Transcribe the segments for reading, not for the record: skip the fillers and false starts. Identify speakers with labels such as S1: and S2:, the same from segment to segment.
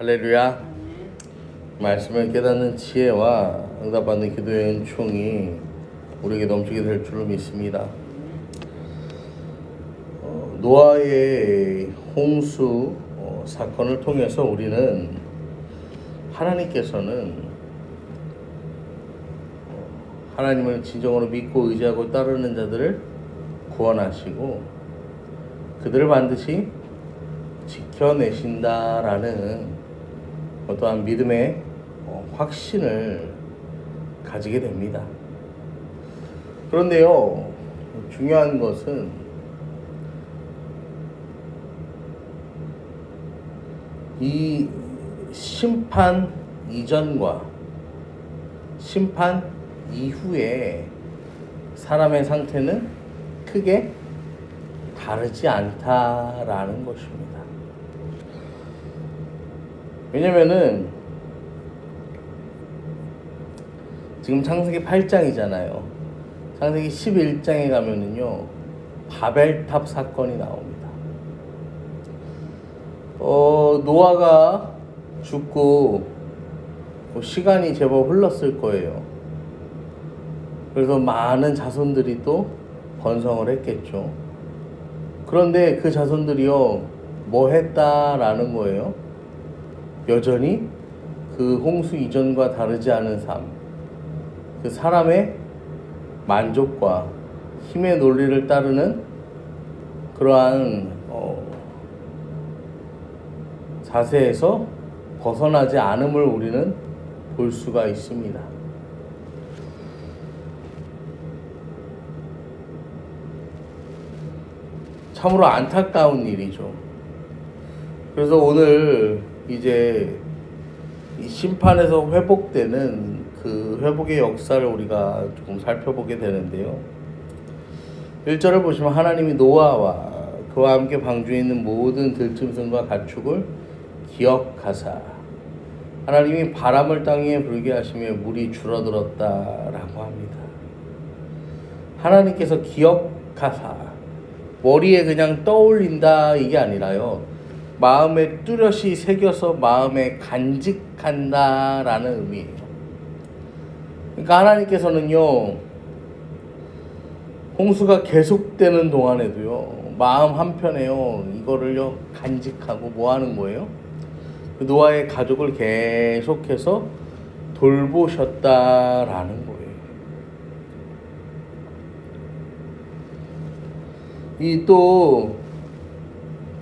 S1: 할렐루야. 말씀을 깨닫는 지혜와 응답받는 기도의 은총이 우리에게 넘치게 될 줄로 믿습니다. 노아의 홍수 사건을 통해서 우리는 하나님께서는 하나님을 진정으로 믿고 의지하고 따르는 자들을 구원하시고 그들을 반드시 지켜내신다라는 어떠한 믿음의 확신을 가지게 됩니다. 그런데요, 중요한 것은 이 심판 이전과 심판 이후에 사람의 상태는 크게 다르지 않다라는 것입니다. 왜냐면은 지금 창세기 8장이잖아요. 창세기 11장에 가면은요, 바벨탑 사건이 나옵니다. 노아가 죽고 시간이 제법 흘렀을 거예요. 그래서 많은 자손들이 또 번성을 했겠죠. 그런데 그 자손들이요, 뭐 했다라는 거예요? 여전히 그 홍수 이전과 다르지 않은 삶, 그 사람의 만족과 힘의 논리를 따르는 그러한 자세에서 벗어나지 않음을 우리는 볼 수가 있습니다. 참으로 안타까운 일이죠. 그래서 오늘 이제 이 심판에서 회복되는 그 회복의 역사를 우리가 조금 살펴보게 되는데요. 1절을 보시면 하나님이 노아와 그와 함께 방주에 있는 모든 들짐승과 가축을 기억하사 하나님이 바람을 땅 위에 불게 하시며 물이 줄어들었다라고 합니다. 하나님께서 기억하사 머리에 그냥 떠올린다 이게 아니라요, 마음에 뚜렷이 새겨서 마음에 간직한다라는 의미예요. 그러니까 하나님께서는요, 홍수가 계속되는 동안에도요, 마음 한편에요, 이거를요 간직하고 뭐 하는 거예요? 그 노아의 가족을 계속해서 돌보셨다라는 거예요.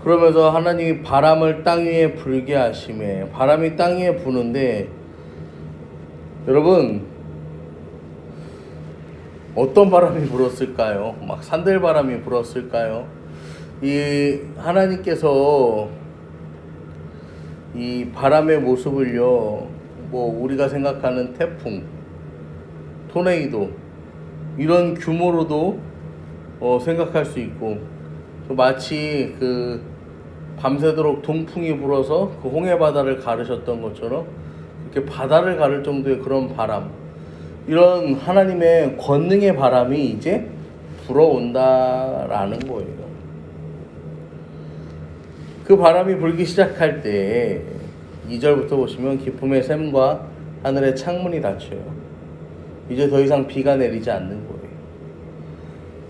S1: 그러면서 하나님이 바람을 땅 위에 불게 하심에, 바람이 땅 위에 부는데 여러분, 어떤 바람이 불었을까요? 막 산들바람이 불었을까요? 이 하나님께서 이 바람의 모습을요, 뭐 우리가 생각하는 태풍, 토네이도 이런 규모로도 생각할 수 있고, 마치 그 밤새도록 동풍이 불어서 그 홍해 바다를 가르셨던 것처럼 이렇게 바다를 가를 정도의 그런 바람, 이런 하나님의 권능의 바람이 이제 불어온다라는 거예요. 그 바람이 불기 시작할 때 2절부터 보시면 기쁨의 샘과 하늘의 창문이 닫혀요. 이제 더 이상 비가 내리지 않는 거예요.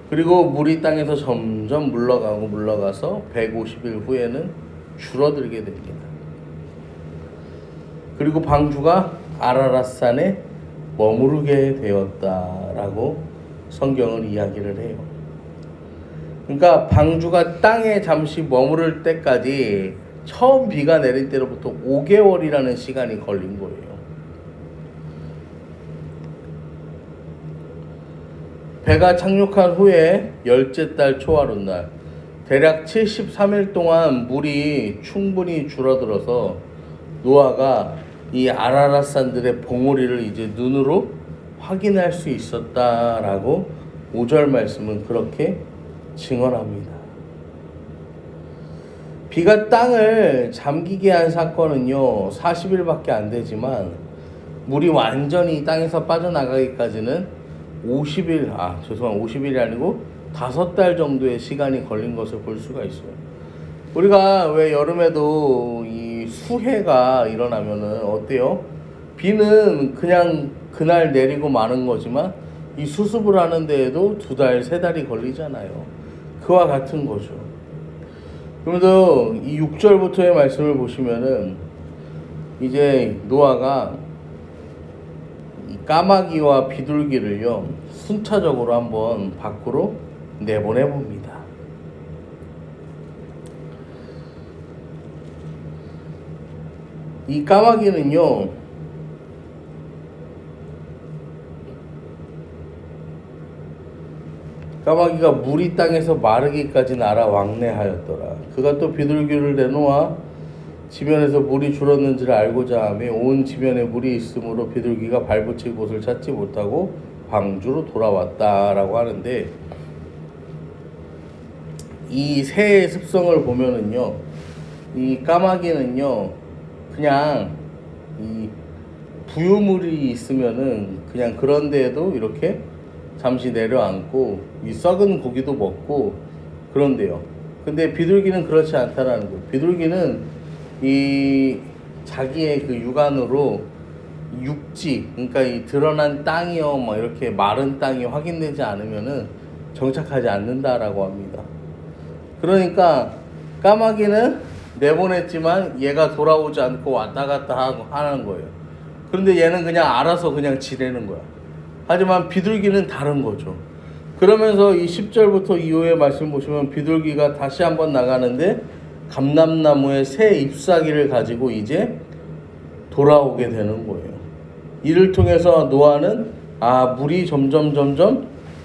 S1: 그리고 물이 땅에서 점점 물러가서 150일 후에는 줄어들게 됩니다. 그리고 방주가 아라랏산에 머무르게 되었다라고 성경은 이야기를 해요. 그러니까 방주가 땅에 잠시 머무를 때까지 처음 비가 내릴 때로부터 5개월이라는 시간이 걸린 거예요. 배가 착륙한 후에 열째 달 초하룻날, 대략 73일 동안 물이 충분히 줄어들어서 노아가 이 아라랏산들의 봉우리를 이제 눈으로 확인할 수 있었다라고 5절 말씀은 그렇게 증언합니다. 비가 땅을 잠기게 한 사건은요, 40일밖에 안 되지만 물이 완전히 땅에서 빠져나가기까지는 50일이 아니고 5달 정도의 시간이 걸린 것을 볼 수가 있어요. 우리가 왜 여름에도 이 수해가 일어나면은 어때요? 비는 그냥 그날 내리고 마는 거지만 이 수습을 하는 데에도 2달, 3달이 걸리잖아요. 그와 같은 거죠. 그러면서 이 6절부터의 말씀을 보시면은 이제 노아가 이 까마귀와 비둘기를요 순차적으로 한번 밖으로 내보내 봅니다. 이 까마귀는요 까마귀가 물이 땅에서 마르기까지 날아 왕래하였더라. 그가 또 비둘기를 내놓아 지면에서 물이 줄었는지를 알고자 하며 온 지면에 물이 있으므로 비둘기가 발붙일 곳을 찾지 못하고 방주로 돌아왔다라고 하는데, 이 새의 습성을 보면은요 이 까마귀는요 그냥 이 부유물이 있으면은 그냥 그런 데에도 이렇게 잠시 내려앉고 이 썩은 고기도 먹고 그런데요. 근데 비둘기는 그렇지 않다라는 거예요. 비둘기는 이 자기의 그 육안으로 육지, 그러니까 이 드러난 땅이요 뭐 이렇게 마른 땅이 확인되지 않으면은 정착하지 않는다라고 합니다. 그러니까 까마귀는 내보냈지만 얘가 돌아오지 않고 왔다 갔다 하고 하는 거예요. 그런데 얘는 그냥 알아서 그냥 지내는 거야. 하지만 비둘기는 다른 거죠. 그러면서 이 10절부터 이후의 말씀 보시면 비둘기가 다시 한번 나가는데 감람나무의 새 잎사귀를 가지고 이제 돌아오게 되는 거예요. 이를 통해서 노아는 물이 점점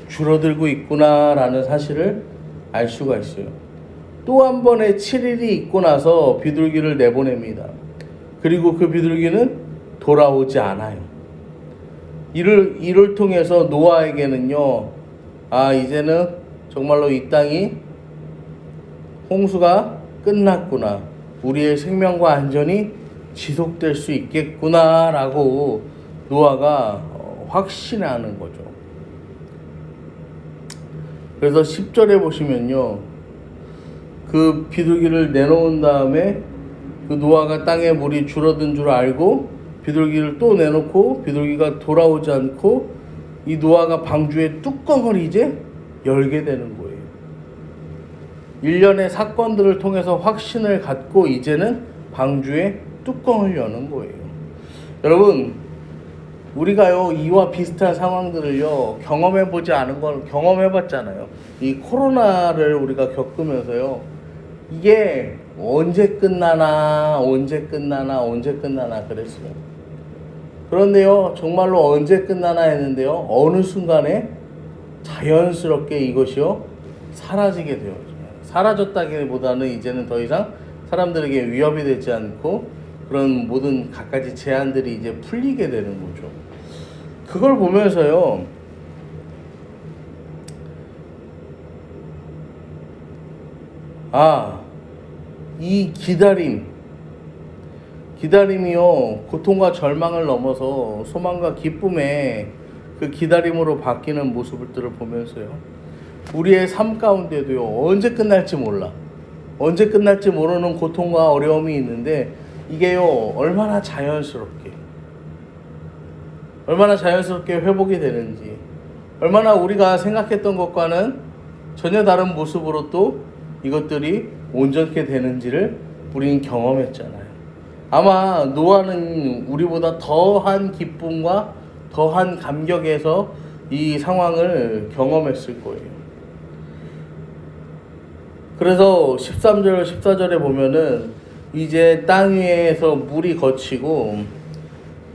S1: 줄어들고 있구나라는 사실을 알 수가 있어요. 또 한 번의 7일이 있고 나서 비둘기를 내보냅니다. 그리고 그 비둘기는 돌아오지 않아요. 이를 통해서 노아에게는요, 이제는 정말로 이 땅이 홍수가 끝났구나, 우리의 생명과 안전이 지속될 수 있겠구나라고 노아가 확신하는 거죠. 그래서 10절에 보시면요, 그 비둘기를 내놓은 다음에 그 노아가 땅에 물이 줄어든 줄 알고 비둘기를 또 내놓고 비둘기가 돌아오지 않고 이 노아가 방주의 뚜껑을 이제 열게 되는 거예요. 일련의 사건들을 통해서 확신을 갖고 이제는 방주의 뚜껑을 여는 거예요. 여러분, 우리가요 이와 비슷한 상황들을요 경험해보지 않은 건 경험해봤잖아요. 이 코로나를 우리가 겪으면서요, 이게 언제 끝나나 그랬어요. 그런데요 정말로 언제 끝나나 했는데요 어느 순간에 자연스럽게 이것이요 사라지게 되었죠. 사라졌다기보다는 이제는 더 이상 사람들에게 위협이 되지 않고 그런 모든 갖가지 제한들이 이제 풀리게 되는 거죠. 그걸 보면서요, 이 기다림이요 고통과 절망을 넘어서 소망과 기쁨의 그 기다림으로 바뀌는 모습들을 보면서요, 우리의 삶 가운데도요 언제 끝날지 모르는 고통과 어려움이 있는데 이게요 얼마나 자연스럽게 회복이 되는지, 얼마나 우리가 생각했던 것과는 전혀 다른 모습으로 또 이것들이 온전케 되는지를 우리는 경험했잖아요. 아마 노아는 우리보다 더한 기쁨과 더한 감격에서 이 상황을 경험했을 거예요. 그래서 13절, 14절에 보면은 이제 땅 위에서 물이 걷히고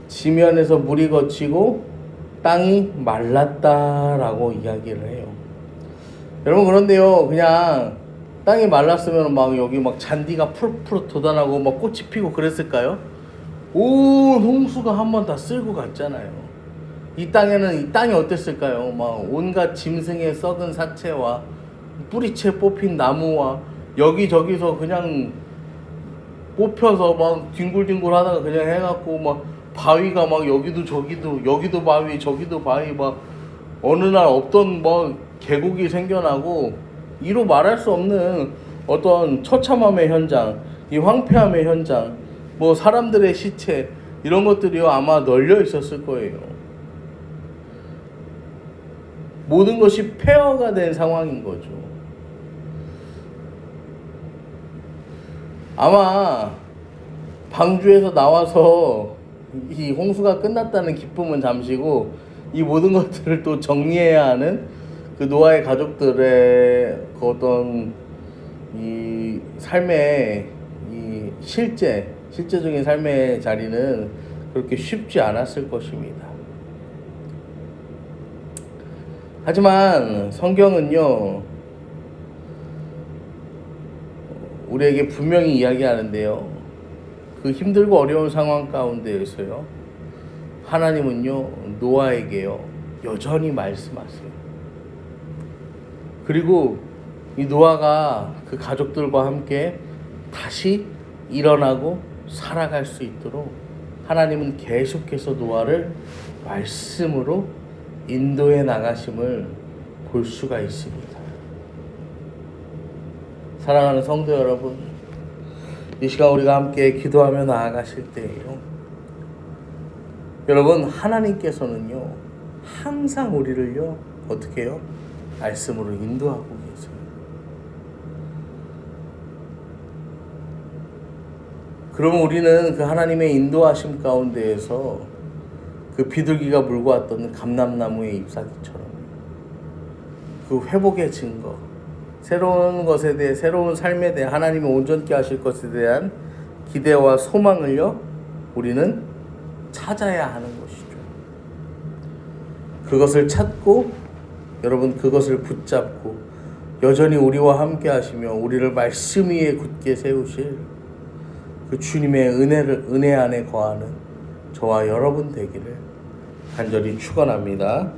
S1: 지면에서 물이 걷히고 땅이 말랐다라고 이야기를 해요. 여러분, 그런데요 그냥 땅이 말랐으면 막 여기 막 잔디가 푸릇푸릇 돋아나고 막 꽃이 피고 그랬을까요? 온 홍수가 한번 다 쓸고 갔잖아요. 이 땅이 어땠을까요? 막 온갖 짐승의 썩은 사체와 뿌리채 뽑힌 나무와 여기저기서 그냥 뽑혀서 막 뒹굴뒹굴 하다가 그냥 해갖고 막 바위가 막 여기도 바위 저기도 바위, 막 어느 날 없던 뭐 계곡이 생겨나고 이로 말할 수 없는 어떤 처참함의 현장, 이 황폐함의 현장, 뭐 사람들의 시체 이런 것들이요 아마 널려 있었을 거예요. 모든 것이 폐허가 된 상황인 거죠. 아마 방주에서 나와서 이 홍수가 끝났다는 기쁨은 잠시고 이 모든 것들을 또 정리해야 하는 그 노아의 가족들의 그 어떤 이 삶의 이 실제적인 삶의 자리는 그렇게 쉽지 않았을 것입니다. 하지만 성경은요 우리에게 분명히 이야기하는데요, 그 힘들고 어려운 상황 가운데에서요 하나님은요 노아에게요 여전히 말씀하세요. 그리고 이 노아가 그 가족들과 함께 다시 일어나고 살아갈 수 있도록 하나님은 계속해서 노아를 말씀으로 인도해 나가심을 볼 수가 있습니다. 사랑하는 성도 여러분, 이 시간 우리가 함께 기도하며 나아가실 때에요 여러분, 하나님께서는요 항상 우리를요 어떻게 해요? 말씀으로 인도하고 계세요. 그러면 우리는 그 하나님의 인도하심 가운데에서 그 비둘기가 물고 왔던 감람나무의 잎사귀처럼 그 회복의 증거, 새로운 것에 대해, 새로운 삶에 대해 하나님이 온전케 하실 것에 대한 기대와 소망을요 우리는 찾아야 하는 것이죠. 그것을 찾고 여러분 그것을 붙잡고 여전히 우리와 함께 하시며 우리를 말씀 위에 굳게 세우실 그 주님의 은혜 안에 거하는 저와 여러분 되기를 간절히 축원합니다.